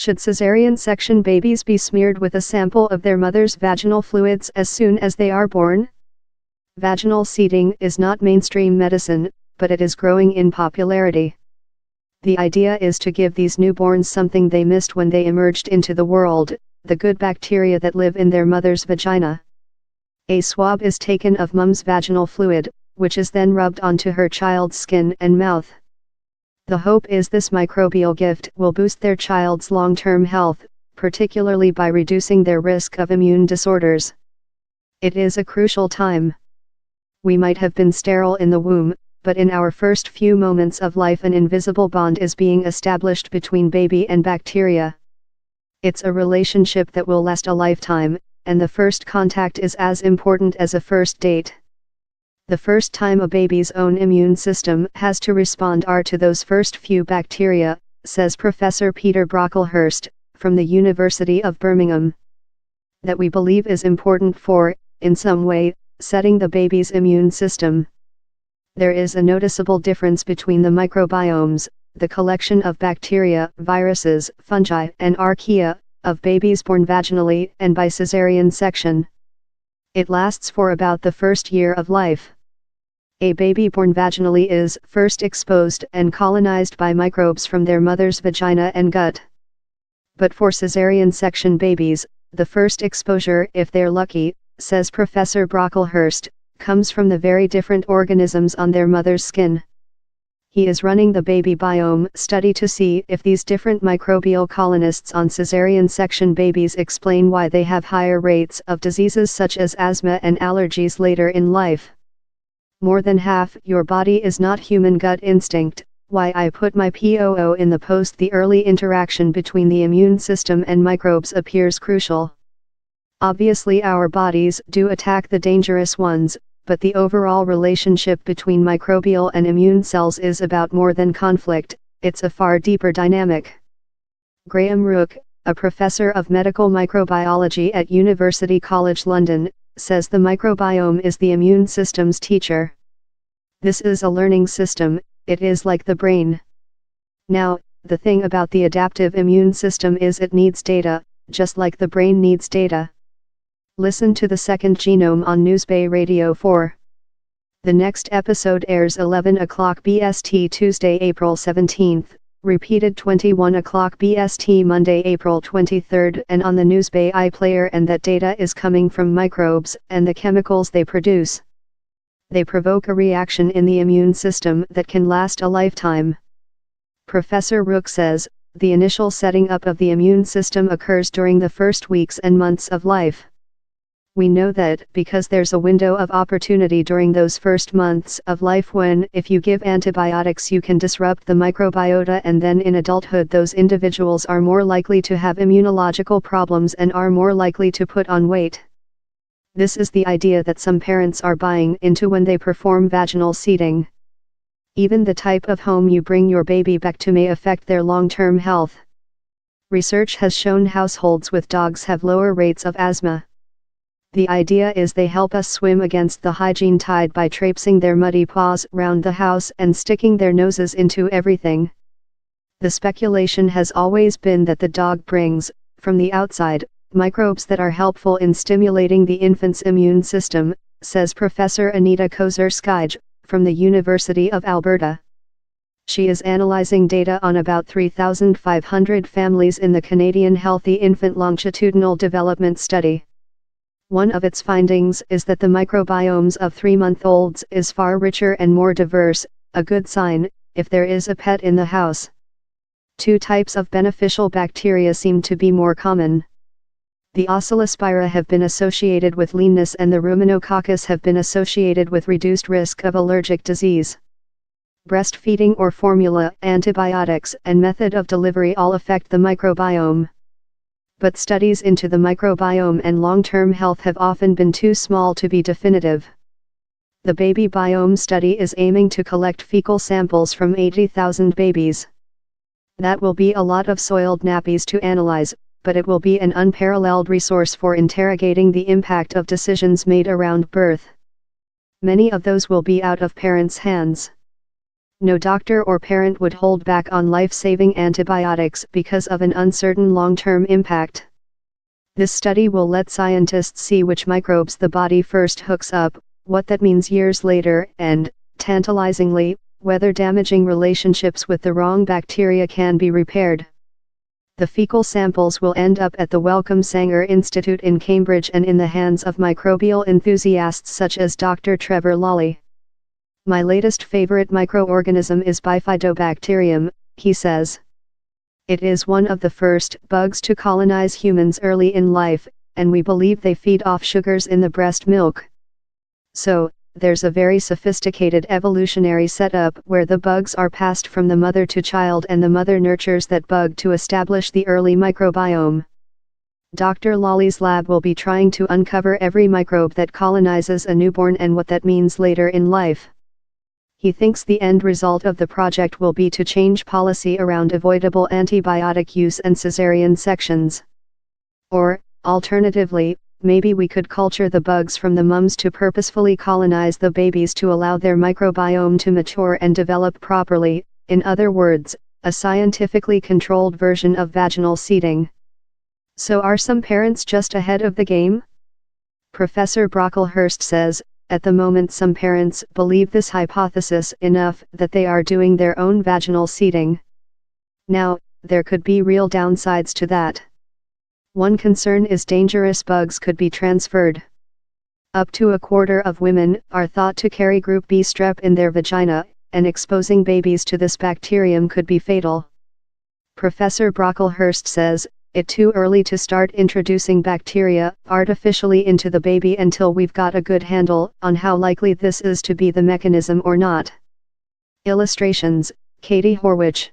Should cesarean-section babies be smeared with a sample of their mother's vaginal fluids as soon as they are born? Vaginal seeding is not mainstream medicine, but it is growing in popularity. The idea is to give these newborns something they missed when they emerged into the world, the good bacteria that live in their mother's vagina. A swab is taken of mom's vaginal fluid, which is then rubbed onto her child's skin and mouth. The hope is this microbial gift will boost their child's long-term health, particularly by reducing their risk of immune disorders. It is a crucial time. We might have been sterile in the womb, but in our first few moments of life an invisible bond is being established between baby and bacteria. It's a relationship that will last a lifetime, and the first contact is as important as a first date. The first time a baby's own immune system has to respond are to those first few bacteria, says Professor Peter Brocklehurst, from the University of Birmingham. That we believe is important for, in some way, setting the baby's immune system. There is a noticeable difference between the microbiomes, the collection of bacteria, viruses, fungi, and archaea, of babies born vaginally and by caesarean section. It lasts for about the first year of life. A baby born vaginally is first exposed and colonized by microbes from their mother's vagina and gut. But for caesarean section babies, the first exposure, if they're lucky, says Professor Brocklehurst, comes from the very different organisms on their mother's skin. He is running the baby biome study to see if these different microbial colonists on caesarean section babies explain why they have higher rates of diseases such as asthma and allergies later in life. More than half your body is not human gut instinct. Why I put my POO in the post. The early interaction between the immune system and microbes appears crucial. Obviously our bodies do attack the dangerous ones, but the overall relationship between microbial and immune cells is about more than conflict, it's a far deeper dynamic. Graham Rook, a professor of medical microbiology at University College London, says the microbiome is the immune system's teacher. This is a learning system, it is like the brain. Now, the thing about the adaptive immune system is it needs data, just like the brain needs data. Listen to the second genome on Newsbay Radio 4. The next episode airs 11 o'clock BST Tuesday, April 17th, repeated 21 o'clock BST Monday, April 23rd, and on the Newsbay iPlayer, and that data is coming from microbes and the chemicals they produce. They provoke a reaction in the immune system that can last a lifetime. Professor Rook says, the initial setting up of the immune system occurs during the first weeks and months of life. We know that because there's a window of opportunity during those first months of life when, if you give antibiotics, you can disrupt the microbiota, and then in adulthood those individuals are more likely to have immunological problems and are more likely to put on weight. This is the idea that some parents are buying into when they perform vaginal seeding. Even the type of home you bring your baby back to may affect their long-term health. Research has shown households with dogs have lower rates of asthma. The idea is they help us swim against the hygiene tide by traipsing their muddy paws round the house and sticking their noses into everything. The speculation has always been that the dog brings, from the outside, microbes that are helpful in stimulating the infant's immune system, says Professor Anita Kozer-Skij, from the University of Alberta. She is analyzing data on about 3,500 families in the Canadian Healthy Infant Longitudinal Development Study. One of its findings is that the microbiomes of 3-month-olds is far richer and more diverse, a good sign, if there is a pet in the house. Two types of beneficial bacteria seem to be more common. The Oscillospira have been associated with leanness, and the Ruminococcus have been associated with reduced risk of allergic disease. Breastfeeding or formula, antibiotics, and method of delivery all affect the microbiome. But studies into the microbiome and long-term health have often been too small to be definitive. The Baby Biome Study is aiming to collect fecal samples from 80,000 babies. That will be a lot of soiled nappies to analyze, but it will be an unparalleled resource for interrogating the impact of decisions made around birth. Many of those will be out of parents' hands. No doctor or parent would hold back on life-saving antibiotics because of an uncertain long-term impact. This study will let scientists see which microbes the body first hooks up, what that means years later, and, tantalizingly, whether damaging relationships with the wrong bacteria can be repaired. The fecal samples will end up at the Wellcome Sanger Institute in Cambridge and in the hands of microbial enthusiasts such as Dr. Trevor Lawley. My latest favorite microorganism is Bifidobacterium, he says. It is one of the first bugs to colonize humans early in life, and we believe they feed off sugars in the breast milk. So, there's a very sophisticated evolutionary setup where the bugs are passed from the mother to child and the mother nurtures that bug to establish the early microbiome. Dr. Lawley's lab will be trying to uncover every microbe that colonizes a newborn and what that means later in life. He thinks the end result of the project will be to change policy around avoidable antibiotic use and caesarean sections. Or, alternatively, maybe we could culture the bugs from the mums to purposefully colonize the babies to allow their microbiome to mature and develop properly, in other words, a scientifically controlled version of vaginal seeding. So are some parents just ahead of the game? Professor Brocklehurst says, at the moment some parents believe this hypothesis enough that they are doing their own vaginal seeding. Now, there could be real downsides to that. One concern is dangerous bugs could be transferred. Up to a quarter of women are thought to carry group B strep in their vagina, and exposing babies to this bacterium could be fatal. Professor Brocklehurst says, it's too early to start introducing bacteria artificially into the baby until we've got a good handle on how likely this is to be the mechanism or not. Illustrations, Katie Horwich.